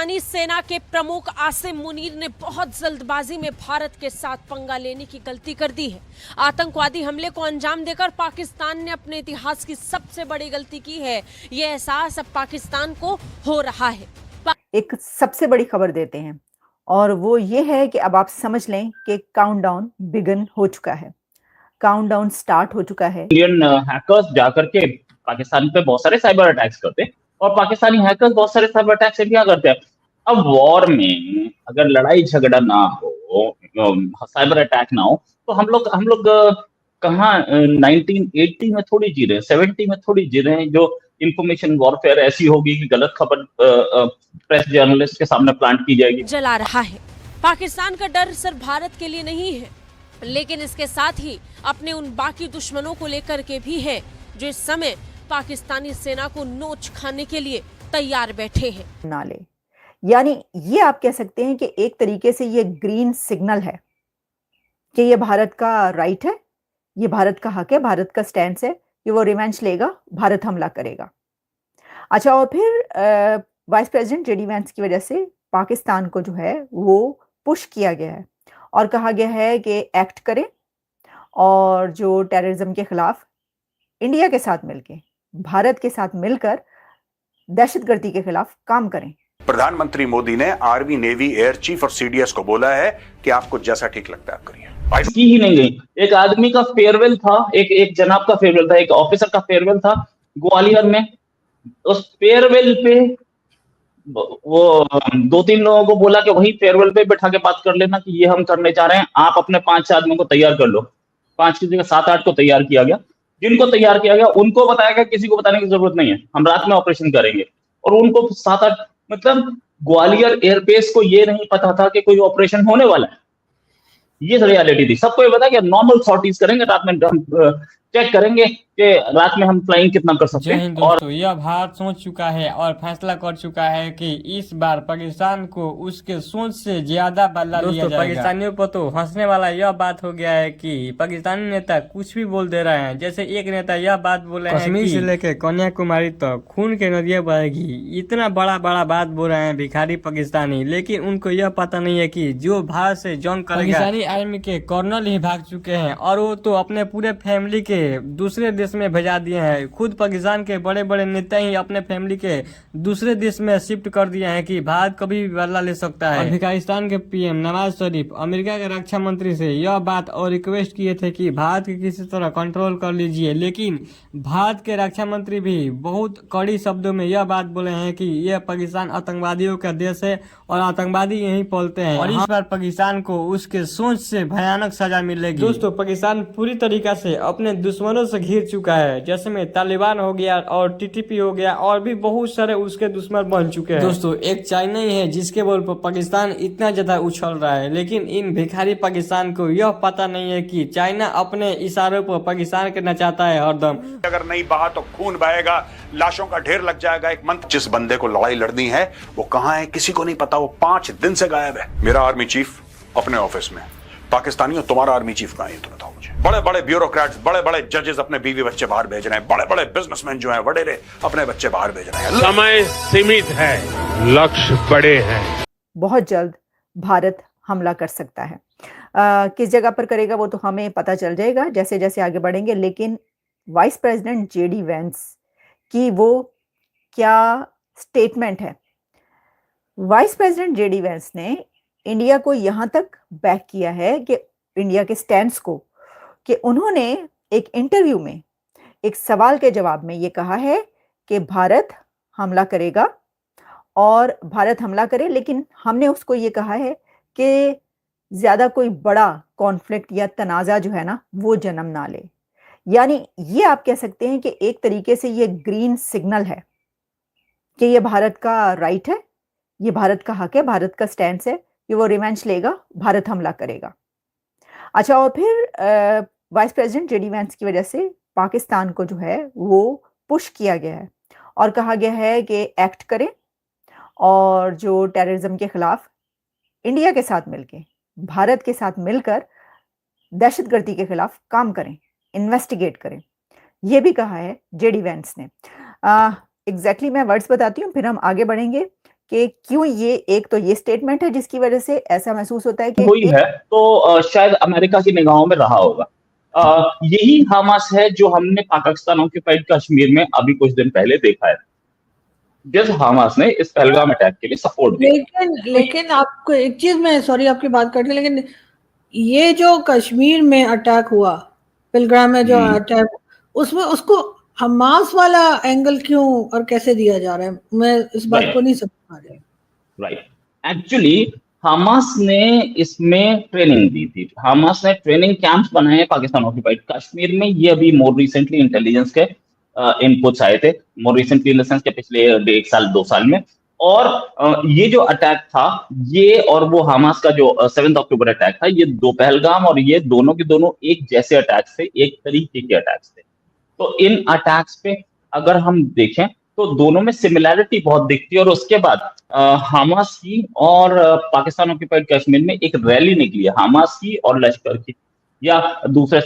पाकिस्तानी सेना के प्रमुख आसिम मुनीर ने बहुत जल्दबाजी में भारत के साथ पंगा लेने की गलती कर दी है। आतंकवादी हमले को अंजाम देकर पाकिस्तान ने अपने इतिहास की सबसे बड़ी गलती की है। ये एहसास अब पाकिस्तान को हो रहा है। एक सबसे बड़ी खबर देते हैं और वो ये है कि अब आप समझ लें कि काउंटडाउन बिगन हो चुका है, काउंटडाउन स्टार्ट हो चुका है। इंडियन हैकर्स जाकर के पाकिस्तान पे बहुत सारे साइबर अटैक्स करते हैं और पाकिस्तानी हैकर्स बहुत सारे साइबर अटैक्स से क्या करते हैं। अब वॉर में अगर लड़ाई झगड़ा ना हो, साइबर अटैक ना हो, तो हम लोग कहाँ 1980 में थोड़ी जी रहे हैं, 70 में थोड़ी जी रहे हैं, जो इंफॉर्मेशन वॉरफेयर ऐसी होगी कि गलत खबर प्रेस जर्नलिस्ट के सामने प्लांट की जाएगी। जला रहा है। पाकिस्तान का डर सिर्फ भारत के लिए नहीं है, लेकिन इसके साथ ही अपने उन बाकी दुश्मनों को लेकर के भी है जो इस समय पाकिस्तानी सेना को नोच खाने के लिए तैयार बैठे हैं। नाले यानी ये आप कह सकते हैं कि एक तरीके से ये ग्रीन सिग्नल है कि ये भारत का राइट है, ये भारत का हक है, भारत का स्टैंड है कि वो रिवेंज लेगा, भारत हमला करेगा। अच्छा, और फिर वाइस प्रेसिडेंट जेडी वैंस की वजह से पाकिस्तान को जो है वो पुश किया गया है और कहा गया है कि एक्ट करें और जो टेररिज्म के खिलाफ इंडिया के साथ मिलकर, भारत के साथ मिलकर दहशतगर्दी के खिलाफ काम करें। प्रधानमंत्री मोदी ने आर्मी, नेवी, एयर चीफ और सीडीएस को बोला है कि आपको जैसा ठीक लगता है आप करिए। की ही नहीं गई। एक आदमी का फेयरवेल था, एक जनाब का फेयरवेल था, एक ऑफिसर का फेयरवेल था ग्वालियर में। उस फेयरवेल पे वो 2-3 लोगों को बोला कि वही फेयरवेल पे बैठा के बात कर लेना कि ये हम करने जा रहे हैं, आप अपने 5 आदमियों को तैयार कर लो। 5 की जगह 7-8 को तैयार किया गया। जिनको तैयार किया गया उनको बताया गया किसी को बताने की जरूरत नहीं है, हम रात में ऑपरेशन करेंगे। और उनको 7-8 मतलब ग्वालियर एयरबेस को ये नहीं पता था कि कोई ऑपरेशन होने वाला है। ये रियलिटी थी। सबको ये पता कि नॉर्मल सॉर्टीज करेंगे, रात में चेक करेंगे कि रात में हम फ्लाइंग कितना कर सकते हैं। दोस्तों, यह भारत सोच चुका है और फैसला कर चुका है कि इस बार पाकिस्तान को उसके सोच से ज्यादा बदला लिया जाएगा। पाकिस्तानियों पर तो हंसने वाला यह बात हो गया है कि पाकिस्तानी नेता कुछ भी बोल दे रहे हैं। जैसे एक नेता यह बात बोले हैं कश्मीर से लेकर कन्याकुमारी तक खून के नदियां बहेगी। इतना बड़ा बात बोल रहे हैं भिखारी पाकिस्तानी, लेकिन उनको यह पता नहीं है कि जो भारत से जंग करेगा, पाकिस्तानी आर्मी के कर्नल ही भाग चुके हैं और वो तो अपने पूरे फैमिली के दूसरे देश में भेजा दिए हैं। खुद पाकिस्तान के बड़े बड़े नेता ही अपने फैमिली के दूसरे देश में शिफ्ट कर दिए हैं कि भारत कभी भी बदला ले सकता है। अफगानिस्तान के पीएम नवाज शरीफ अमेरिका के रक्षा मंत्री से यह बात और रिक्वेस्ट किए थे कि भारत के किसी तरह कंट्रोल कर लीजिए, लेकिन भारत के रक्षा मंत्री भी बहुत कड़ी शब्दों में यह बात बोले हैं कि यह पाकिस्तान आतंकवादियों का देश है और आतंकवादी यहीं पलते हैं और इस बार पाकिस्तान को उसके सोच से भयानक सजा मिलेगी। दोस्तों, पाकिस्तान पूरी तरीका से अपने दुश्मनों से घिर चुका है, जैसे में तालिबान हो गया और टीटीपी हो गया और भी बहुत सारे उसके दुश्मन बन चुके हैं। दोस्तों, एक चाइना ही है जिसके बल पर पाकिस्तान इतना ज्यादा उछल रहा है, लेकिन इन भिखारी पाकिस्तान को यह पता नहीं है कि चाइना अपने इशारों पर पाकिस्तान के नचाता है हरदम। अगर नहीं बहा तो खून बहेगा, लाशों का ढेर लग जाएगा। एक मंत्र, जिस बंदे को लड़ाई लड़नी है वो कहाँ है किसी को नहीं पता, वो 5 दिन से गायब है। मेरा आर्मी चीफ अपने ऑफिस में, पाकिस्तानियों तुम्हारा आर्मी चीफ कहाँ है तो बताओ मुझे। बड़े बड़े ब्यूरोक्रेट्स, बड़े बड़े जजेस अपने बीवी बच्चे बाहर भेज रहे हैं, बड़े बड़े बिजनेसमैन जो हैं वडेरे अपने बच्चे बाहर भेज रहे हैं। समय सीमित है, लक्ष्य बड़े हैं। बहुत जल्द भारत हमला कर सकता है। किस जगह पर करेगा वो तो हमें पता चल जाएगा जैसे जैसे आगे बढ़ेंगे, लेकिन वाइस प्रेसिडेंट जेडी वैंस की वो क्या स्टेटमेंट है। वाइस प्रेसिडेंट जेडी वैंस ने इंडिया को यहां तक बैक किया है कि इंडिया के स्टैंड्स को, कि उन्होंने एक इंटरव्यू में एक सवाल के जवाब में ये कहा है कि भारत हमला करेगा और भारत हमला करे, लेकिन हमने उसको ये कहा है कि ज्यादा कोई बड़ा कॉन्फ्लिक्ट या तनाजा जो है ना वो जन्म ना ले। यानी ये आप कह सकते हैं कि एक तरीके से ये ग्रीन सिग्नल है कि ये भारत का राइट है, ये भारत का हक है, भारत का स्टैंड है कि वो रिवेंज लेगा, भारत हमला करेगा। अच्छा, और फिर वाइस प्रेसिडेंट जेडी वैंस की वजह से पाकिस्तान को जो है वो पुश किया गया है और कहा गया है कि एक्ट करें और जो टेररिज्म के खिलाफ इंडिया के साथ मिलकर, भारत के साथ मिलकर दहशतगर्दी के खिलाफ काम करें, इन्वेस्टिगेट करें। ये भी कहा है जेडी वैंस ने। एग्जैक्टली मैं वर्ड्स बताती हूँ फिर हम आगे बढ़ेंगे कि क्यों ये एक तो ये स्टेटमेंट है जिसकी वजह से ऐसा महसूस होता है कि हुई है तो शायद अमेरिका की निगाहों में रहा होगा। यही हमास है जो हमने पाकिस्तान ऑक्यूपाइड कश्मीर में अभी कुछ दिन पहले देखा है, जिस हमास ने इस पहलगाम अटैक के लिए सपोर्ट दिया। लेकिन आपको एक चीज, मैं सॉरी आपकी बात काट ली, लेकिन ये जो कश्मीर में अटैक हुआ, पहलगाम में जो अटैक, उसमें उसको हमास वाला एंगल क्यों और कैसे दिया जा रहा है, मैं इस बात को नहीं समझ पा रही। राइट, एक्चुअली हमास ने इसमें ट्रेनिंग दी थी, हमास ने ट्रेनिंग कैंप्स बनाए हैं पाकिस्तान ऑक्यूपाइड कश्मीर में। ये अभी मोर रिसेंटली इंटेलिजेंस के इनपुट्स आए थे, more recently in the sense के पिछले 1.5 साल 2 साल में। और ये जो अटैक था, ये और वो हमास का जो 7 अक्टूबर अटैक था, ये दो पहलगाम और ये दोनों के दोनों एक जैसे अटैक्स थे, एक तरीके के अटैक्स थे। तो इन अटैक्स पे अगर हम देखें तो दोनों में सिमिलैरिटी बहुत दिखती है। और उसके बाद हमास की और पाकिस्तान ऑक्यूपाइड कश्मीर में एक रैली निकली है, हमास की और लश्कर की या दूसरे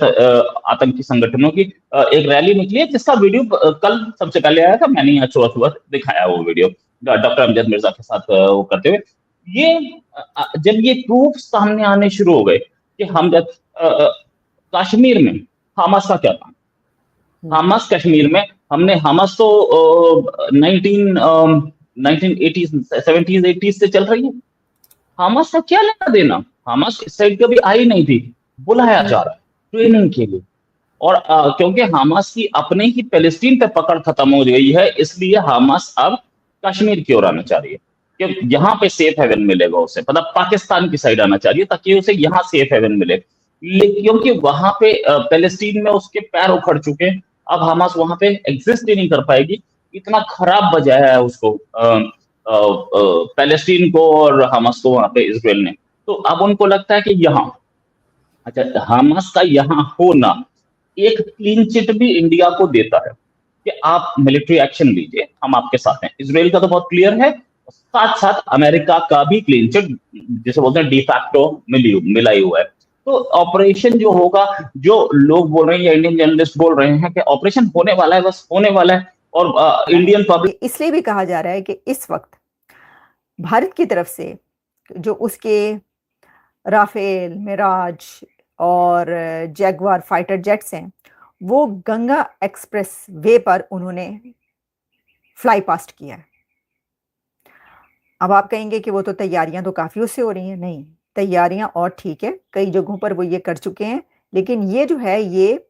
आतंकी संगठनों की एक रैली निकली है, जिसका वीडियो कल सबसे पहले आया था। मैंने यहाँ सुबह दिखाया वो वीडियो डॉक्टर अमजद मिर्जा के साथ वो करते हुए। ये जब ये प्रूफ सामने आने शुरू हो गए कि हम जब कश्मीर में हमास का क्या काम, हमास कश्मीर में, हमने हमास तो 1980s 70s 80s से चल रही है, हमास का क्या लेना देना, हमास इस साइड कभी आई नहीं थी, बुलाया जा रहा है ट्रेनिंग के लिए। और क्योंकि हमास की अपने ही पैलेस्टीन पे पकड़ खत्म हो गई है, इसलिए हमास अब कश्मीर की ओर आना चाह रही है कि यहाँ पे सेफ हेवन मिलेगा उसे, मतलब पाकिस्तान की साइड आना चाह रही है ताकि उसे यहाँ सेफ हेवन मिले। क्योंकि वहां पे पैलेस्टीन में उसके पैर उखड़ चुके हैं, अब हमास वहां पे एग्जिस्ट ही नहीं कर पाएगी। इतना खराब बजाया है उसको पैलेस्टीन को और हमास को वहां पे इजराइल ने। तो अब उनको लगता है कि यहाँ, अच्छा, हमास का यहाँ होना एक क्लीन चिट भी इंडिया को देता है कि आप मिलिट्री एक्शन लीजिए, हम आपके साथ हैं। इजराइल का तो बहुत क्लियर है, साथ साथ अमेरिका का भी क्लीन चिट जिसे बोलते हैं डिफैक्टो मिला ही हुआ है। तो ऑपरेशन जो होगा, जो लोग बोल रहे हैं या इंडियन जर्नलिस्ट बोल रहे हैं कि ऑपरेशन होने वाला है, बस होने वाला है। और इंडियन पब्लिक इसलिए भी कहा जा रहा है कि इस वक्त भारत की तरफ से जो उसके राफेल, मिराज और जैगवार फाइटर जेट्स हैं, वो गंगा एक्सप्रेस वे पर उन्होंने फ्लाई पास्ट किया है। अब आप कहेंगे कि वो तो तैयारियां तो काफी उससे हो रही हैं। नहीं, तैयारियां और ठीक है, कई जगहों पर वो ये कर चुके हैं, लेकिन ये जो है, ये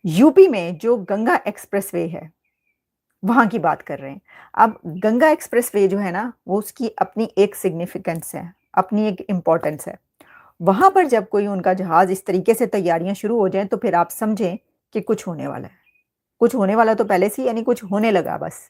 यूपी में जो गंगा एक्सप्रेस वे है वहां की बात कर रहे हैं। अब गंगा एक्सप्रेस वे जो है ना, वो उसकी अपनी एक सिग्निफिकेंस है, अपनी एक इम्पोर्टेंस है। वहां पर जब कोई उनका जहाज इस तरीके से तैयारियां शुरू हो जाएं, तो फिर आप समझें कि कुछ होने वाला है। कुछ होने वाला तो पहले से, यानी कुछ होने लगा बस।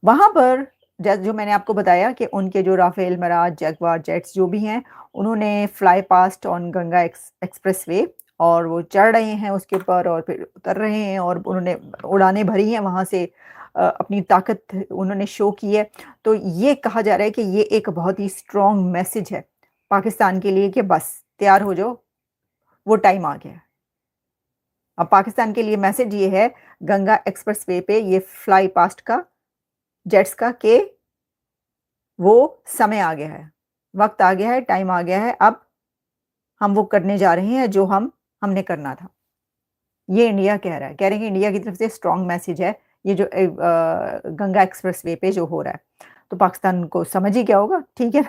वहां पर जो मैंने आपको बताया कि उनके जो राफेल, मिराज, जैगवार जेट्स जो भी हैं, उन्होंने fly past on Ganga express way, और वो चढ़ रहे हैं उसके ऊपर और फिर उतर रहे हैं, और उन्होंने उड़ानें भरी हैं, वहां से अपनी ताकत उन्होंने शो की है। तो ये कहा जा रहा है कि ये एक बहुत ही स्ट्रॉन्ग मैसेज है पाकिस्तान के लिए कि बस तैयार हो जाओ, वो टाइम आ गया। अब पाकिस्तान के लिए मैसेज ये है गंगा एक्सप्रेस वे पे ये फ्लाई पास्ट का, जेट्स का, के वो समय आ गया है, वक्त आ गया है, टाइम आ गया है, अब हम वो करने जा रहे हैं जो हमने करना था। ये इंडिया कह रहा है, कह रहे हैं कि इंडिया की तरफ से स्ट्रॉन्ग मैसेज है ये जो गंगा एक्सप्रेस वे पे जो हो रहा है। तो पाकिस्तान को समझ ही क्या होगा, ठीक है।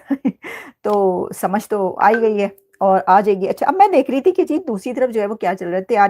तो समझ तो आई गई है और आ जाएगी। अच्छा, अब मैं देख रही थी कि जी दूसरी तरफ जो है वो क्या चल रहा है, तैयार